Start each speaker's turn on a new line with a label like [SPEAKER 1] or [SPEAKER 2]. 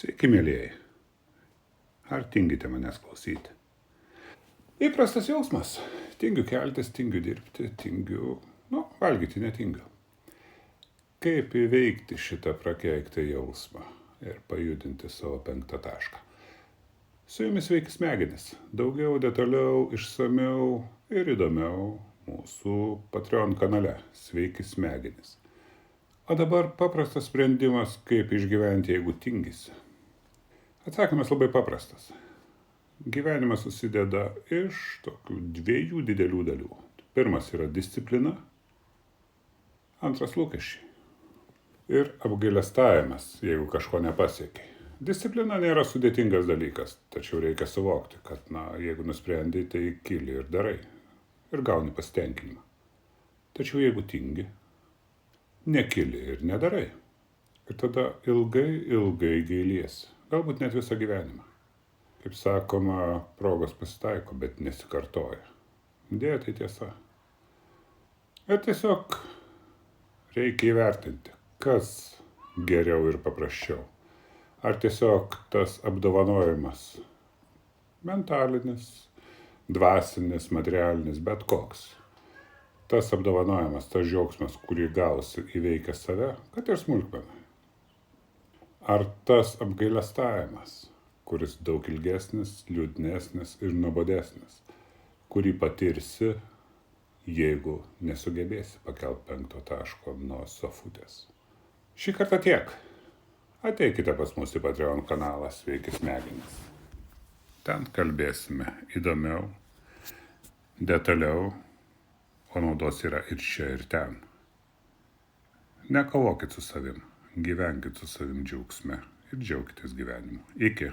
[SPEAKER 1] Sveiki, mėlyjei. Ar tingite manęs klausyti? Įprastas jausmas. Tingiu keltis, tingiu dirbti, tingiu, valgyti netingiu. Kaip įveikti šitą prakeiktą jausmą ir pajudinti savo 5 tašką? Su jumis Sveiki smegenis. Daugiau, detaliau, išsamiau ir įdomiau mūsų Patreon kanale Sveiki smegenis. O dabar paprastas sprendimas, kaip išgyventi, jeigu tingisi. Atsakymas labai paprastas. Gyvenimas susideda iš tokių 2 didelių dalių. Pirmas yra disciplina, antras lūkesčiai. Ir apgailestavimas, jeigu kažko nepasiekiai. Disciplina nėra sudėtingas dalykas, tačiau reikia suvokti, kad jeigu nusprendai, tai kyli ir darai. Ir gauni pasitenkinimą. Tačiau jeigu tingi, nekyli ir nedarai. Ir tada ilgai gailiesi. Galbūt net visą gyvenimą. Kaip sakoma, progos pasitaiko, bet nesikartoja. Deja, tai tiesa. Ir tiesiog reikia įvertinti, kas geriau ir paprasčiau. Ar tiesiog tas apdovanojimas mentalinis, dvasinis, materialinis, bet koks. Tas apdovanojimas, tas džiaugsmas, kurį gausi įveikę save, kad ir smulkmenai. Ar tas apgailestavimas, kuris daug ilgesnis, liūdnesnis ir nuobodesnis, kurį patirsi, jeigu nesugebėsi pakelti 5 taško nuo sofutės. Šį kartą tiek. Ateikite pas mus į Patreon kanalą Sveiki smegenis. Ten kalbėsime įdomiau, detaliau, o naudos yra ir čia, ir ten. Nekovokit su savim, gyvenkit su savim džiaugsme ir džiaukitės gyvenimu. Iki.